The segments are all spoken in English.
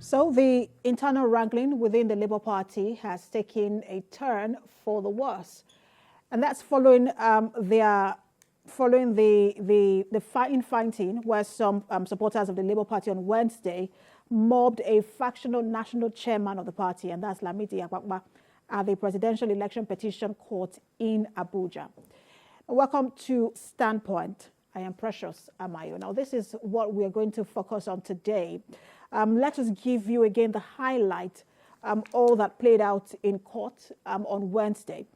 So the internal wrangling within the Labour Party has taken a turn for the worse, and that's following the fighting where some supporters of the Labour Party on Wednesday mobbed a factional national chairman of the party, and that's Lamidi Apapa, at the Presidential Election Petition Court in Abuja. Welcome to Standpoint. I am Precious Amayo. Now, this is what we are going to focus on today. Let us give you again the highlight, all that played out in court on Wednesday.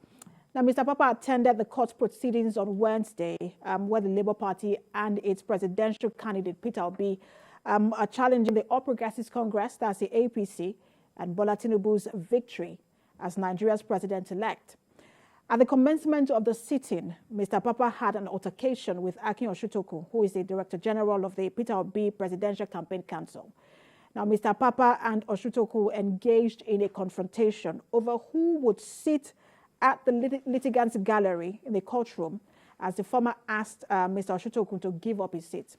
Now, Mr. Apapa attended the court proceedings on Wednesday, where the Labour Party and its presidential candidate, Peter Obi, are challenging the All Progressives Congress, that's the APC, and Bola Tinubu's victory as Nigeria's president-elect. At the commencement of the sitting, Mr. Apapa had an altercation with Akin Oshutoku, who is the Director General of the Peter Obi Presidential Campaign Council. Now, Mr. Apapa and Oshutoku engaged in a confrontation over who would sit at the litigants' gallery in the courtroom as the former asked Mr. Oshutoku to give up his seat.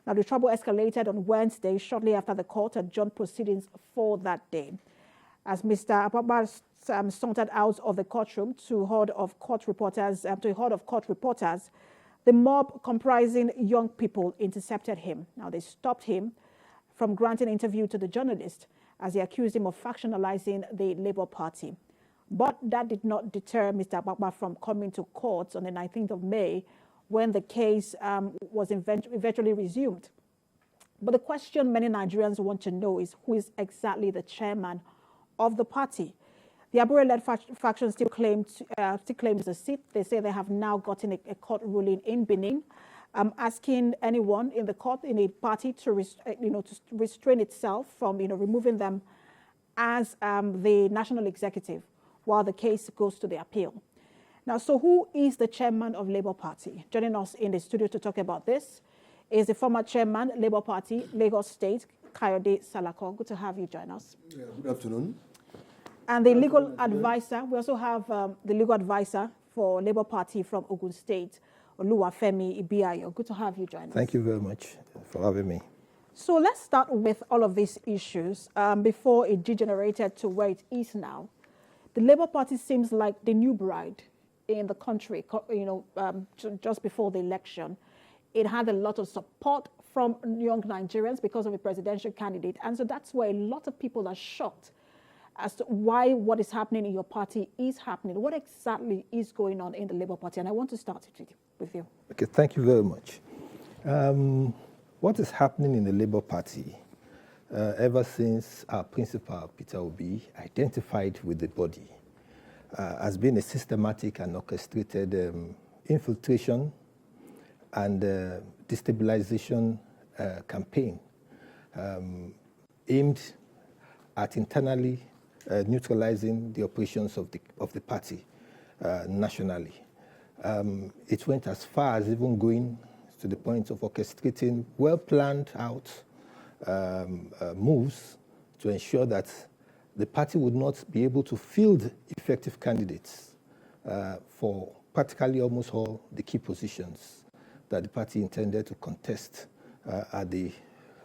Now, the trouble escalated on Wednesday shortly after the court adjourned proceedings for that day. As Mr. Apapa sauntered out of the courtroom to a horde of court reporters, the mob comprising young people intercepted him. Now, they stopped him from granting an interview to the journalist as they accused him of factionalizing the Labour Party. But that did not deter Mr. Apapa from coming to court on the 19th of May when the case was eventually resumed. But the question many Nigerians want to know is who is exactly the chairman of the party. The Abure-led faction still claims a seat. They say they have now gotten a court ruling in Benin, asking anyone in the court, in a party, to restrain itself from removing them as the national executive while the case goes to the appeal. Now, so who is the chairman of Labour Party? Joining us in the studio to talk about this is the former chairman, Labour Party, Lagos State, Kayode Salako. Good to have you join us. Yeah, good afternoon. And the legal advisor, we also have the legal advisor for Labour Party from Ogun State, Oluwafemi Ibiayo. Good to have you join us. Thank you very much for having me. So let's start with all of these issues before it degenerated to where it is now. The Labour Party seems like the new bride in the country, just before the election. It had a lot of support from young Nigerians because of a presidential candidate. And so that's why a lot of people are shocked as to why what is happening in your party is happening. What exactly is going on in the Labour Party? And I want to start with you. Okay, thank you very much. What is happening in the Labour Party ever since our principal, Peter Obi, identified with the body has been a systematic and orchestrated infiltration and destabilization campaign aimed at internally neutralizing the operations of the party nationally. It went as far as even going to the point of orchestrating well-planned out moves to ensure that the party would not be able to field effective candidates for practically almost all the key positions that the party intended to contest at the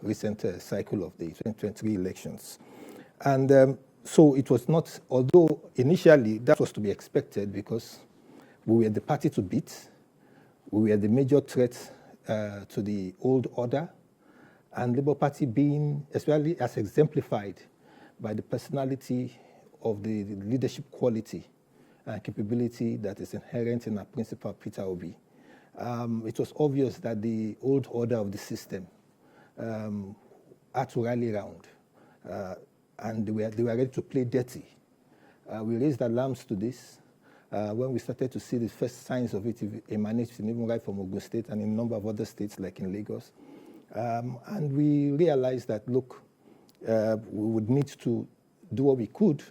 recent cycle of the 2023 elections. And so it was not, although initially that was to be expected because we were the party to beat, we were the major threat to the old order, and Labour Party being, especially as exemplified by the personality of the leadership quality and capability that is inherent in our principal, Peter Obi. It was obvious that the old order of the system had to rally around, and they were ready to play dirty. We raised alarms to this when we started to see the first signs of it emanating even right from Ogun State and in a number of other states like in Lagos. And we realized that, look, we would need to do what we could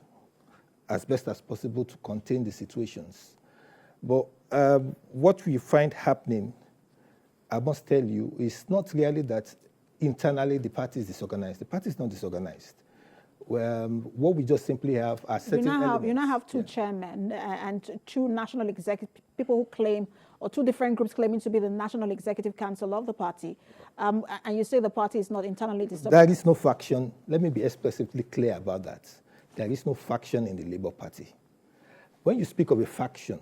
as best as possible to contain the situations. But what we find happening, I must tell you, is not really that internally the party is disorganized. The party is not disorganized. what we just simply have are certain elements. You now have two chairmen and two national executive people who claim, or two different groups claiming to be the National Executive Council of the party. And you say the party is not internally disturbed. There is no faction. Let me be explicitly clear about that. There is no faction in the Labour Party. When you speak of a faction,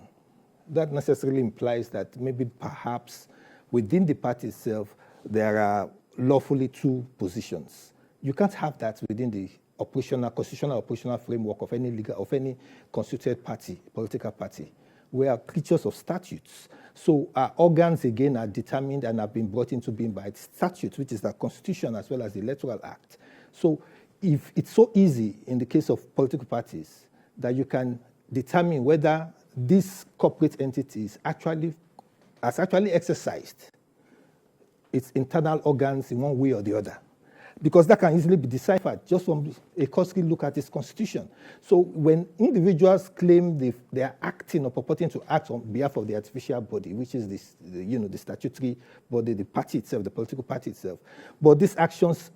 that necessarily implies that maybe perhaps within the party itself, there are lawfully two positions. You can't have that within the constitutional operational framework of any constituted party, political party. We are creatures of statutes. So our organs, again, are determined and have been brought into being by statutes, which is the Constitution as well as the Electoral Act. So if it's so easy in the case of political parties that you can determine whether this corporate entity has actually exercised its internal organs in one way or the other, because that can easily be deciphered just from a cursory look at its constitution. So when individuals claim they are acting or purporting to act on behalf of the artificial body, which is the statutory body, the party itself, the political party itself, but these actions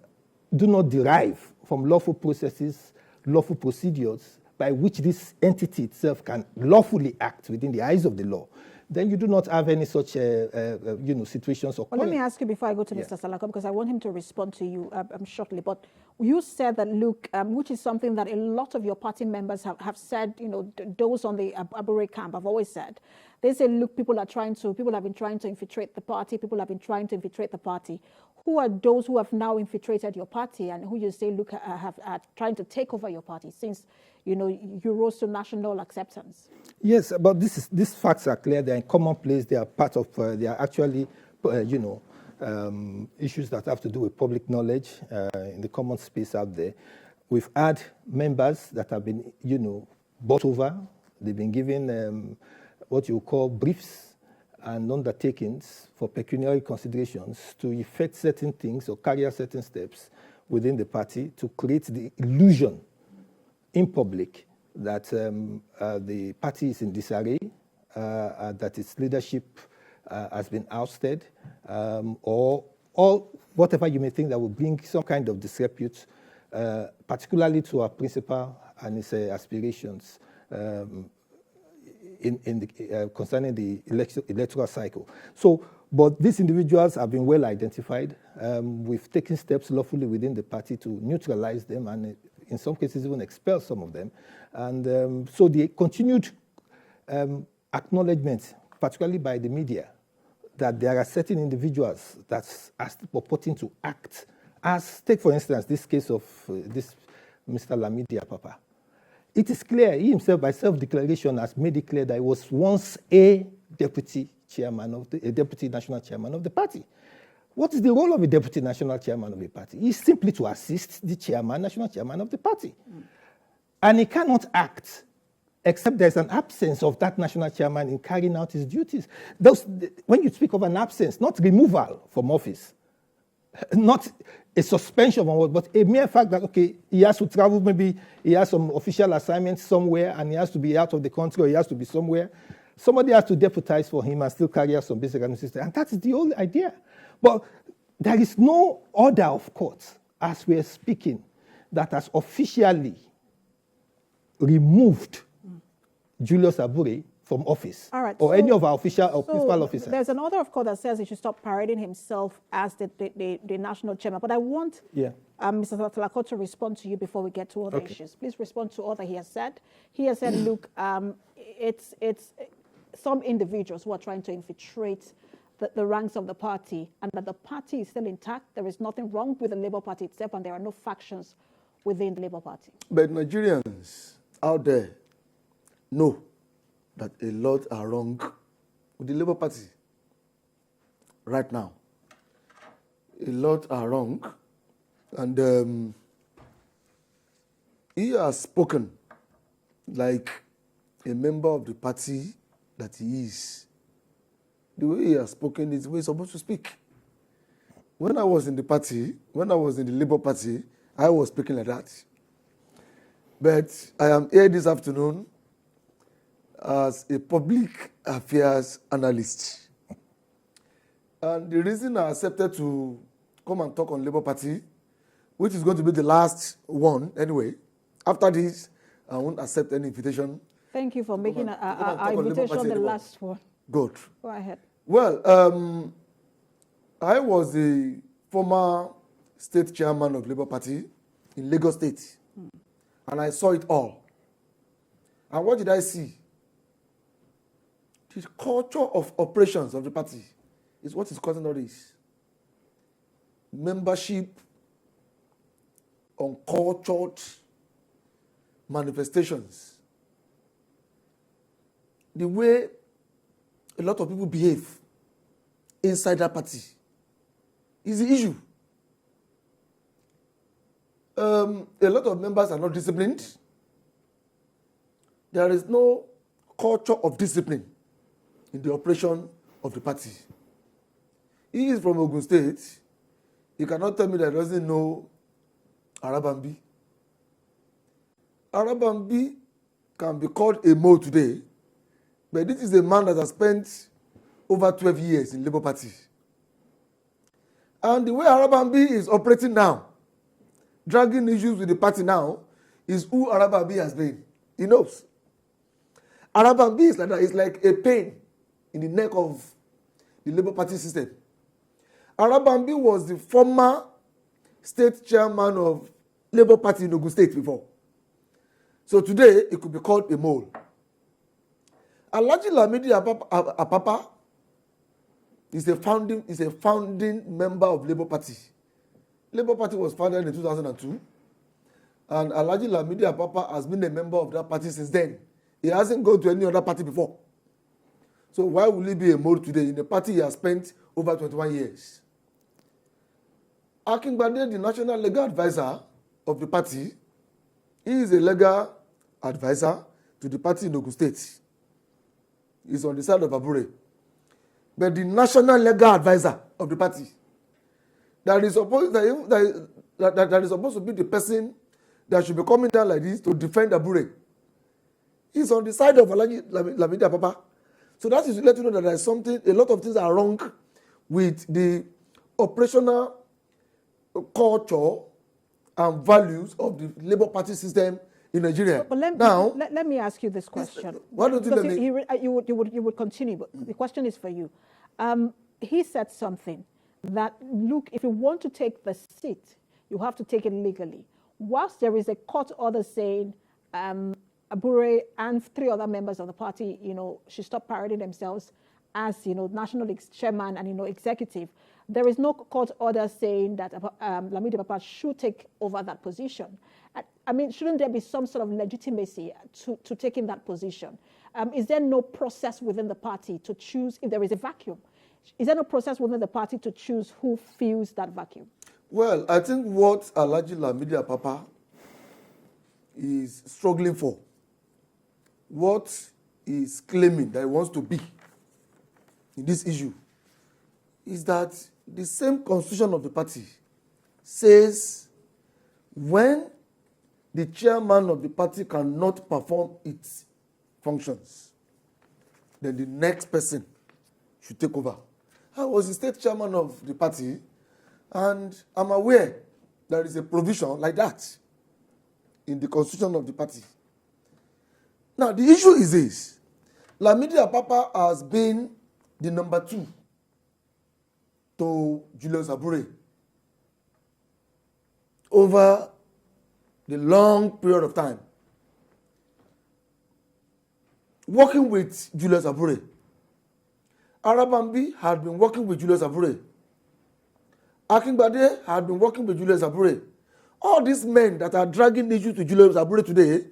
do not derive from lawful processes, lawful procedures by which this entity itself can lawfully act within the eyes of the law, then you do not have any such situations. Well, let me ask you before I go to Mr. Salako, because I want him to respond to you shortly. But you said that, look, which is something that a lot of your party members have said, those on the Abure camp have always said. They say, look, people have been trying to infiltrate the party. Who are those who have now infiltrated your party and who you say, look, are trying to take over your party since, you rose to national acceptance? Yes, but these facts are clear. They're in commonplace. They are part of, they are actually, issues that have to do with public knowledge in the common space out there. We've had members that have been, bought over. They've been given what you call briefs and undertakings for pecuniary considerations to effect certain things or carry out certain steps within the party to create the illusion in public that the party is in disarray, that its leadership has been ousted, or whatever you may think that will bring some kind of disrepute, particularly to our principal and his aspirations concerning the electoral cycle. So, but these individuals have been well identified. We've taken steps lawfully within the party to neutralize them and in some cases even expel some of them. And so the continued acknowledgement, particularly by the media, that there are certain individuals that are purporting to act as, take for instance, this case of this Mr. Lamidi Apapa. It is clear, he himself, by self-declaration, has made it clear that he was once a deputy national chairman of the party. What is the role of a deputy national chairman of a party? It's simply to assist the national chairman of the party. And he cannot act except there's an absence of that national chairman in carrying out his duties. When you speak of an absence, not removal from office, not a suspension, but a mere fact that, okay, he has to travel, maybe he has some official assignments somewhere and he has to be out of the country or he has to be somewhere. Somebody has to deputize for him and still carry out some basic administration. And that is the whole idea. But there is no order of court, as we are speaking, that has officially removed Julius Abure from office, or any of our official or principal officers. There's an order of court that says he should stop parading himself as the national chairman. But I want Mr. Salako to respond to you before we get to other issues. Please respond to all that he has said. He has said, look, it's some individuals who are trying to infiltrate the ranks of the party, and that the party is still intact. There is nothing wrong with the Labour Party itself, and there are no factions within the Labour Party. But Nigerians out there know that a lot are wrong with the Labour Party right now. A lot are wrong. And he has spoken like a member of the party that he is. The way he has spoken is the way he's supposed to speak. When I was in the party, when I was in the Labour Party, I was speaking like that. But I am here this afternoon as a public affairs analyst. And the reason I accepted to come and talk on Labour Party, which is going to be the last one anyway, After this, I won't accept any invitation. Thank you for making talk our on Labour invitation Party the anymore. last one. Good. Go ahead. Well, I was the former state chairman of Labour Party in Lagos State, and I saw it all. And what did I see? The culture of operations of the party is what is causing all this. Membership, uncultured manifestations. The way a lot of people behave inside that party is the issue. A lot of members are not disciplined. There is no culture of discipline in the operation of the party. He is from Ogun State. He cannot tell me that he doesn't know Arabambi. Arabambi can be called a mole today, but this is a man that has spent over 12 years in Labour Party. And the way Arabambi is operating now, dragging issues with the party now, is who Arabambi has been. He knows. Arabambi is like that. It's like a pain in the neck of the Labour Party system. Arabambi was the former state chairman of Labour Party in Ogun State before. So today, it could be called a mole. Alhaji Lamidi Apapa is a founding member of Labour Party. Labour Party was founded in 2002, and Alhaji Lamidi Apapa has been a member of that party since then. He hasn't gone to any other party before. So why will he be a mole today in a party he has spent over 21 years? Akingbade, the national legal advisor of the party, he is a legal advisor to the party in Ogun State. He's on the side of Abure. But the national legal advisor of the party, that is supposed to be the person that should be coming down like this to defend Abure, he's on the side of Alhaji Lamidi Apapa. So that is to let you know that there is something, a lot of things are wrong with the operational culture and values of the Labour Party system in Nigeria. But let me ask you this question. Why don't you let me? You would continue, but the question is for you. He said something that, look, if you want to take the seat, you have to take it legally. Whilst there is a court order saying Abure and 3 other members of the party, should stop parading themselves as, national chairman and, executive, there is no court order saying that Lamidi Apapa should take over that position. I mean, shouldn't there be some sort of legitimacy to taking that position? Is there no process within the party to choose if there is a vacuum? Is there no process within the party to choose who fills that vacuum? Well, I think what Alhaji Lamidi Apapa is struggling for, what he is claiming that he wants to be in this issue, is that the same constitution of the party says when the chairman of the party cannot perform its functions, then the next person should take over. I was the state chairman of the party, and I'm aware there is a provision like that in the constitution of the party. Now, the issue is this. Lamidi Apapa has been the number 2 to Julius Abure over the long period of time. Working with Julius Abure, Arabambi had been working with Julius Abure. Akingbade had been working with Julius Abure. All these men that are dragging issues to Julius Abure today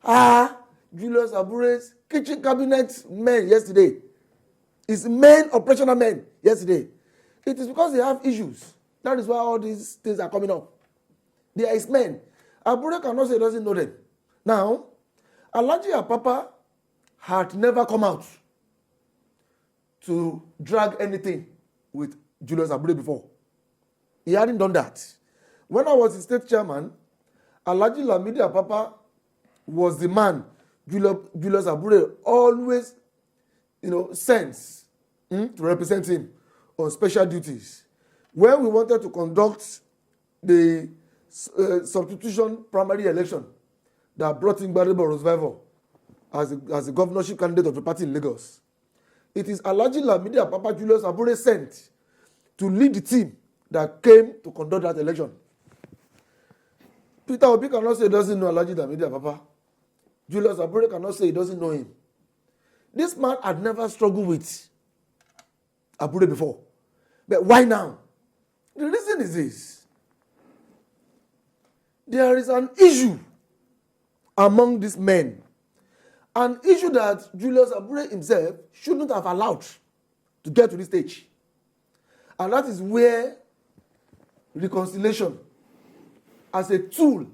are Julius Abure's kitchen cabinet men yesterday. It's men, operational men yesterday. It is because they have issues. That is why all these things are coming up. They are his men. Abure cannot say he doesn't know them. Now, Alhaji Apapa had never come out to drag anything with Julius Abure before. He hadn't done that. When I was the state chairman, Alhaji Lamidi Apapa was the man Julius Abure always, sends to represent him on special duties. When we wanted to conduct the substitution primary election, that brought in Gbadebo Roosevelt as the governorship candidate of the party in Lagos. It is Alhaji Lamidi Apapa Julius Abure sent to lead the team that came to conduct that election. Peter Obi cannot say he doesn't know Alhaji Lamidi Apapa. Julius Abure cannot say he doesn't know him. This man had never struggled with Abure before. But why now? The reason is this. There is an issue among these men. An issue that Julius Abure himself shouldn't have allowed to get to this stage. And that is where reconciliation as a tool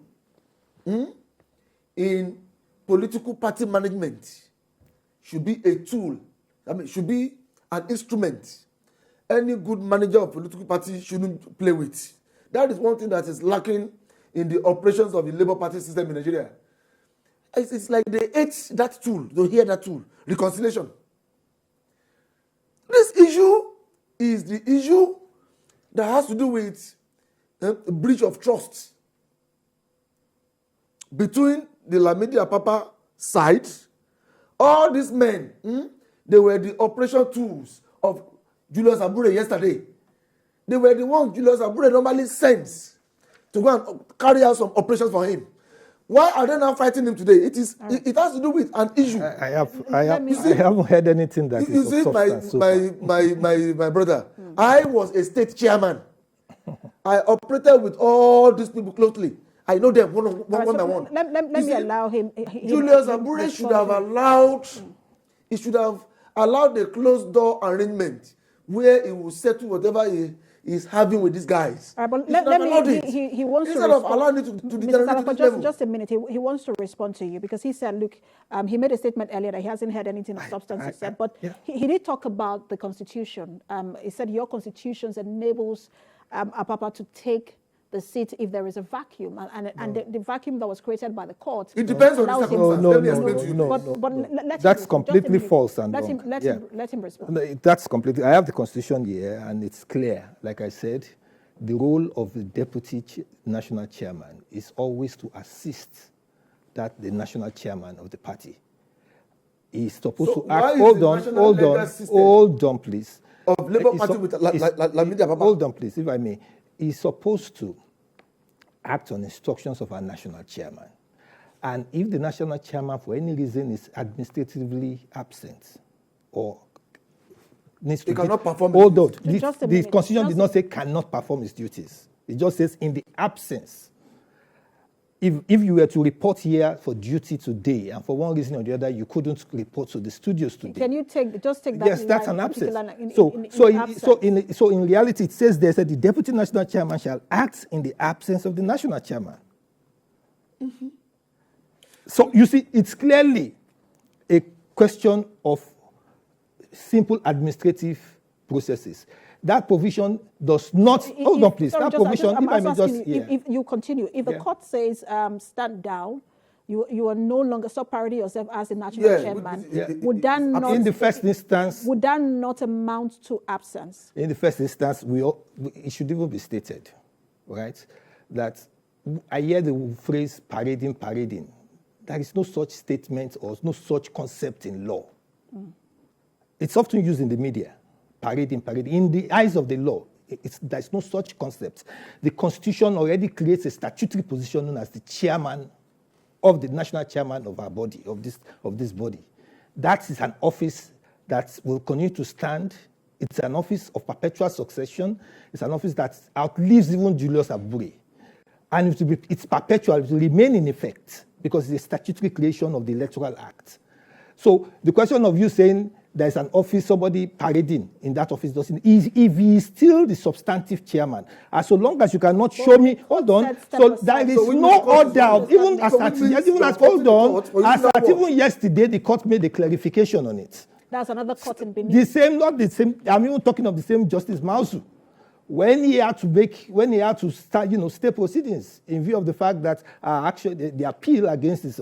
in political party management should be a tool. Should be an instrument any good manager of political party shouldn't play with. That is one thing that is lacking in the operations of the Labour Party system in Nigeria. It's like they ate that tool, they hear that tool, reconciliation. This issue is the issue that has to do with a breach of trust between the Lamidi Apapa side. All these men, they were the operation tools of Julius Abure yesterday. They were the ones Julius Abure normally sends to go and carry out some operations for him. Why are they now fighting him today? It has to do with an issue. I haven't heard anything that you is see, of substance my brother, I was a state chairman. I operated with all these people closely. I know them one by one. Let me allow him. Julius Abure should have allowed. He should have allowed the closed door arrangement where he will settle whatever he is having with these guys. All right, but he wants instead to of allowing it to deteriorate to this level. Just a minute. He wants to respond to you because he said, look, he made a statement earlier that he hasn't heard anything of substance he said, but he did talk about the Constitution. He said your Constitution enables Apapa to take the seat if there is a vacuum, and the vacuum that was created by the court. It depends on the circumstance. Let me explain to you. But that's completely false and let wrong. Let him respond. No, that's completely. I have the Constitution here, and it's clear. Like I said, the role of the deputy national chairman is always to assist the national chairman of the party. He's supposed to act. Hold on, please. Of Labour Party with Lamidi Apapa. Hold on, please, if I may. He's supposed to act on instructions of our national chairman. And if the national chairman, for any reason, is administratively absent or needs to... He cannot perform his duties. The Constitution did not say cannot perform his duties. It just says in the absence. If you were to report here for duty today, and for one reason or the other, you couldn't report to the studios today. Can you take that? Yes, that's an absence. So in reality, it says there that the deputy national chairman shall act in the absence of the national chairman. Mm-hmm. So you see, it's clearly a question of simple administrative processes. That provision does not. Hold on, please. That provision, if I may just. If you continue, if the court says stand down, you are no longer parody yourself as the national chairman. Would that not? In the first instance. Would that not amount to absence? In the first instance, it should even be stated, right, that I hear the phrase parading. There is no such statement or no such concept in law. It's often used in the media. Parading. In the eyes of the law, there's no such concept. The Constitution already creates a statutory position known as the chairman of the national chairman of our body, of this body. That is an office that will continue to stand. It's an office of perpetual succession. It's an office that outlives even Julius Abure. And it's perpetual, it will remain in effect because it's a statutory creation of the Electoral Act. So the question of you saying there's an office, somebody parading in that office doesn't. If he is still the substantive chairman, as so long as you cannot show me, hold on. So there is no order. Even even yesterday, the court made a clarification on it. That's another court in Benin. Not the same. I'm even talking of the same Justice Mausu. When he had to start, stay proceedings in view of the fact that actually the appeal against his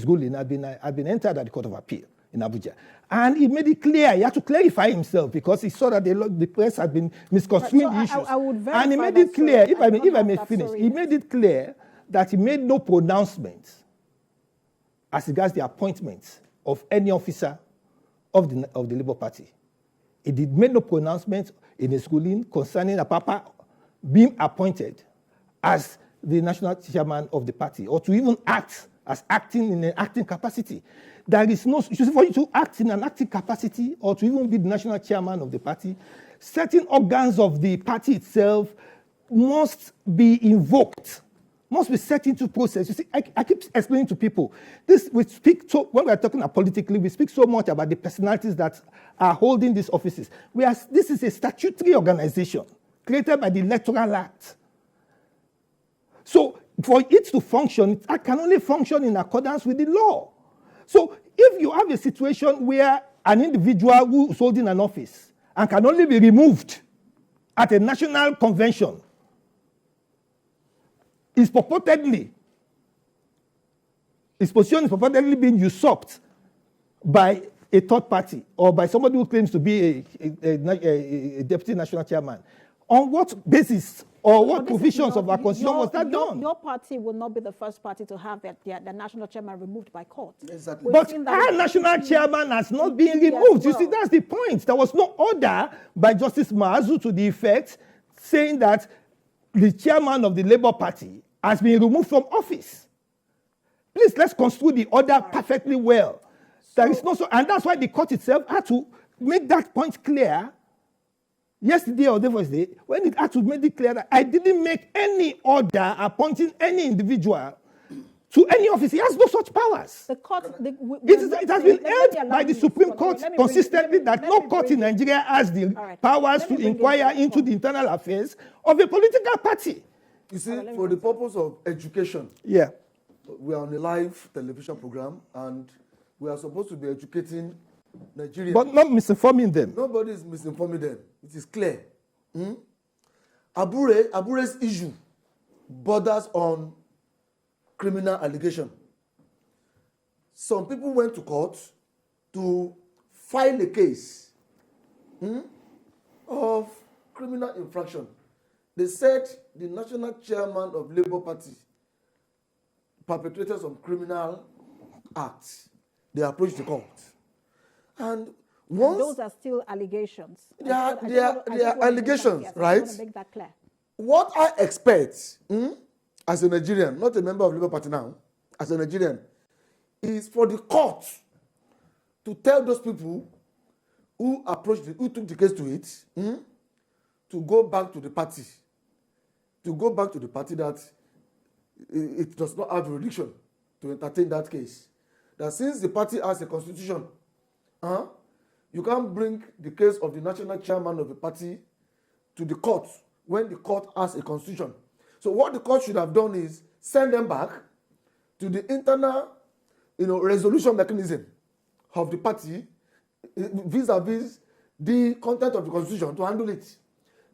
ruling had been entered at the Court of Appeal in Abuja. And he made it clear, he had to clarify himself because he saw that the press had been misconstruing the issues. I would and he made it clear, if I may finish, he made it clear that he made no pronouncement as regards the appointment of any officer of the Labour Party. He made no pronouncement in his ruling concerning Apapa being appointed as the national chairman of the party, or to even act as acting in an acting capacity. There is no, for you to act in an acting capacity or to even be the national chairman of the party, certain organs of the party itself must be invoked, must be set into process. You see, I keep explaining to people, when we are talking politically, we speak so much about the personalities that are holding these offices. This is a statutory organization created by the Electoral Act. So for it to function, it can only function in accordance with the law. So if you have a situation where an individual who is holding an office and can only be removed at a national convention his position is purportedly being usurped by a third party or by somebody who claims to be a deputy national chairman. On what basis or what provisions of our constitution was that done? Your party will not be the first party to have the national chairman removed by court. Exactly. But our national chairman has not been removed. You see, that's the point. There was no order by Justice Mazu to the effect saying that the chairman of the Labour Party has been removed from office. Please, let's construe the order perfectly well. There is no, and that's why the court itself had to make that point clear yesterday or the first day, when it had to make it clear that I didn't make any order appointing any individual to any office. He has no such powers. The court, it has been held by the Supreme Court consistently that no court in Nigeria has the powers to inquire into the internal affairs of a political party. You see, for the purpose of education, yeah, we are on a live television program and we are supposed to be educating Nigerians. But not misinforming them. Nobody is misinforming them. It is clear. Abure's issue borders on criminal allegation. Some people went to court to file a case of criminal infraction. They said the national chairman of Labour Party perpetrated some criminal acts. They approached the court. And once those are still allegations. They are allegations, right? I want to make that clear. What I expect as a Nigerian, not a member of Labour Party now, as a Nigerian, is for the court to tell those people who took the case to it, to go back to the party. To go back to the party that it does not have jurisdiction to entertain that case. That since the party has a constitution, you can't bring the case of the national chairman of the party to the court when the court has a constitution. So what the court should have done is send them back to the internal, resolution mechanism of the party vis-a-vis the content of the constitution to handle it.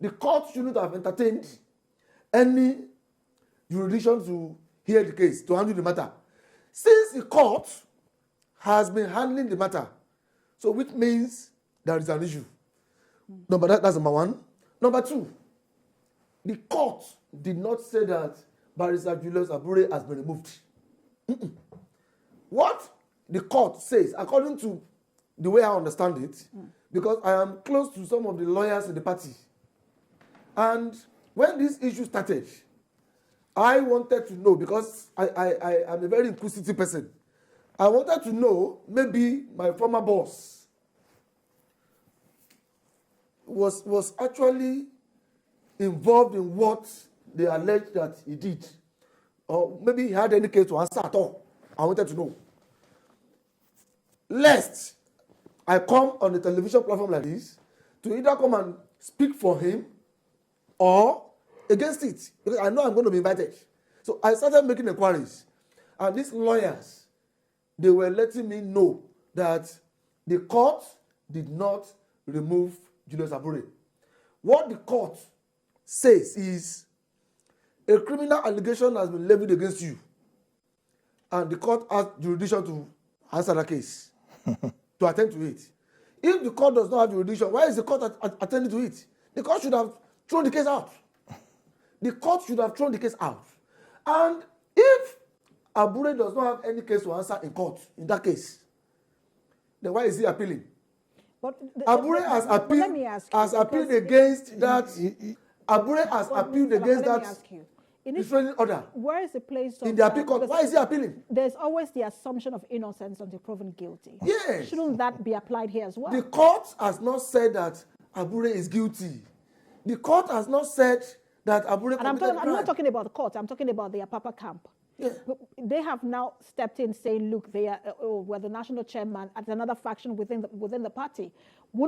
The court shouldn't have entertained any jurisdiction to hear the case, to handle the matter. Since the court has been handling the matter, so which means there is an issue. That's number one. Number two, the court did not say that Barrister Julius Abure has been removed. What the court says, according to the way I understand it, because I am close to some of the lawyers in the party, and when this issue started, I wanted to know, because I am a very inquisitive person, I wanted to know, maybe my former boss was actually involved in what they alleged that he did. Or maybe he had any case to answer at all. I wanted to know. Lest I come on a television platform like this to either come and speak for him or against it. Because I know I'm going to be invited. So I started making inquiries. And these lawyers, they were letting me know that the court did not remove Julius Abure. What the court says is a criminal allegation has been levied against you, and the court has jurisdiction to answer the case, to attend to it. If the court does not have jurisdiction, why is the court attending to it? The court should have thrown the case out. The court should have thrown the case out. And If Abure does not have any case to answer in court, in that case, then why is he appealing? But Abure has appealed against that. Abure has appealed against that restraining order. Where is the place of, in the appeal court? Why is he appealing? There's always the assumption of innocence until proven guilty. Yes. Shouldn't that be applied here as well? The court has not said that Abure is guilty. The court has not said that Abure committed crime. I'm not talking about the court. I'm talking about the Apapa camp. Yeah. They have now stepped in saying, look, they are we're the national chairman at another faction within the party.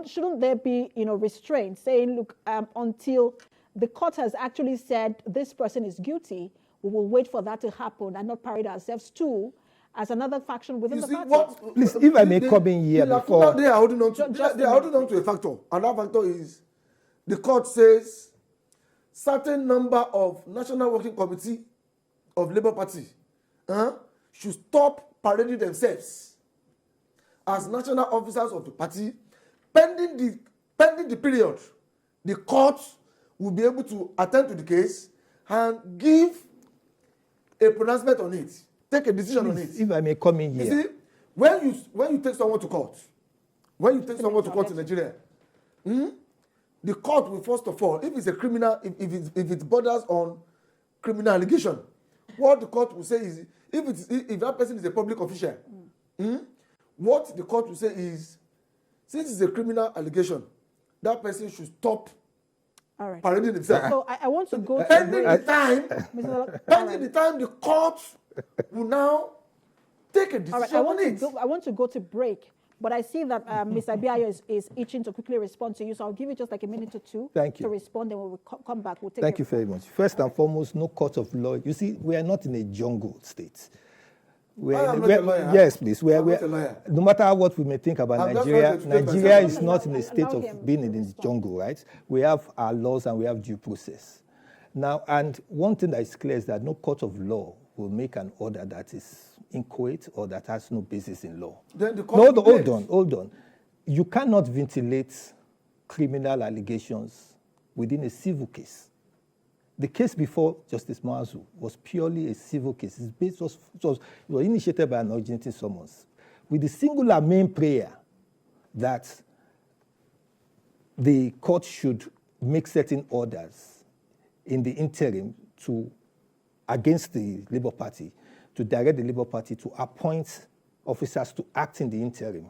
Shouldn't there be restraint saying, look, until the court has actually said this person is guilty, we will wait for that to happen and not parade ourselves too as another faction within the party. Please, if I may come in here before. They are holding on to a factor. And that factor is the court says certain number of National Working Committee of Labour Party should stop parading themselves as national officers of the party pending the period. The court will be able to attend to the case and give a pronouncement on it, take a decision on it. If I may come in here. You see, when you take someone to court, in Nigeria, the court will first of all, if it's a criminal, if it borders on criminal allegation, what the court will say is, if that person is a public official, what the court will say is, since it's a criminal allegation, that person should stop parading himself. So I want to go pending the time the court will now take a decision on it. I want to go to break, but I see that Mr. Abure is itching to quickly respond to you, so I'll give you just like a minute or two to respond, and when we come back, we'll take Thank you very much. First and foremost, no court of law. You see, we are not in a jungle state. Yes, please. No matter what we may think about Nigeria is not in a state of being in the jungle, right? We have our laws and we have due process. Now, and one thing that is clear is that no court of law will make an order that is inchoate or that has no basis in law. Hold on. You cannot ventilate criminal allegations within a civil case. The case before Justice Mazu was purely a civil case. It was initiated by an urgent summons with the singular main prayer that the court should make certain orders in the interim against the Labour Party, to direct the Labour Party to appoint officers to act in the interim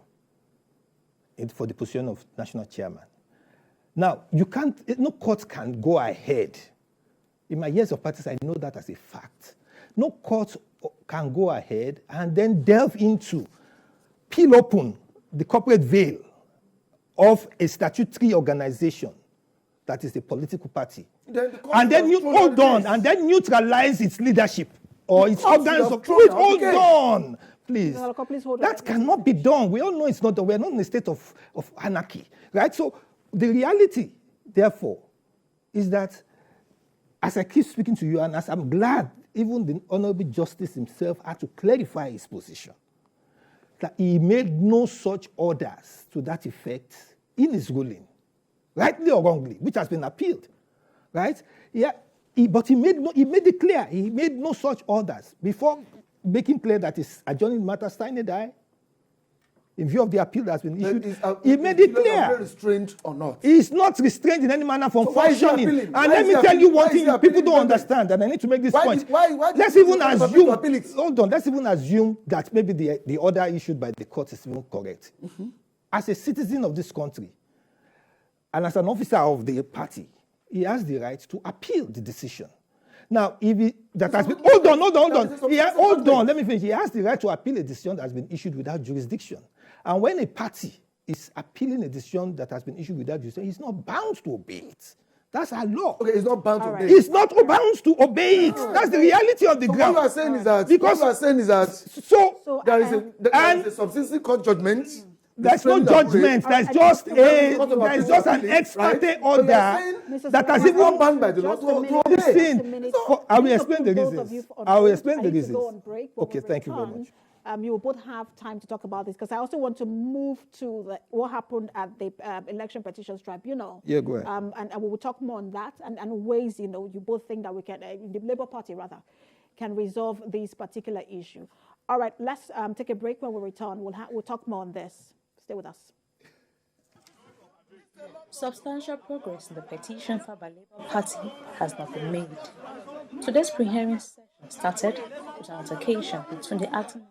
for the position of national chairman. Now, no court can go ahead. In my years of practice, I know that as a fact. No court can go ahead and then delve into, peel open the corporate veil of a statutory organization that is a political party, and then neutralize its leadership or its organs of truth. Hold on, please. That cannot be done. We all know it's not done. We're not in a state of anarchy, right? So the reality, therefore, is that as I keep speaking to you, and as I'm glad even the Honorable Justice himself had to clarify his position, that he made no such orders to that effect in his ruling, rightly or wrongly, which has been appealed, right? Yeah, but he made it clear. He made no such orders before making clear that his adjourning matter sine die. In view of the appeal that has been issued, he made it clear. Restrained or not? He's not restrained in any manner from functioning. And let me tell you one thing people don't understand, and I need to make this point. Let's even assume that maybe the order issued by the court is even correct. Mm-hmm. As a citizen of this country, and as an officer of the party, he has the right to appeal the decision. Now, hold on, let me finish. He has the right to appeal a decision that has been issued without jurisdiction. And when a party is appealing a decision that has been issued without jurisdiction, he's not bound to obey it. That's our law. Okay, he's not bound to obey it. He's not bound to obey it. That's the reality of the ground. What you are saying is that there is a subsidiary court judgment. There's no judgment. There's just an ex parte order that has even banned by the law to obey. I will explain the reasons. Okay, thank you very much. You will both have time to talk about this, because I also want to move to what happened at the Election Petitions Tribunal. Yeah, go ahead. And we will talk more on that and ways, you both think that we can, in the Labour Party rather, can resolve this particular issue. All right, let's take a break. When we return, we'll talk more on this. Stay with us. Substantial progress in the petition filed by Labour Party has not been made. Today's pre-hearing session started with an altercation between the acting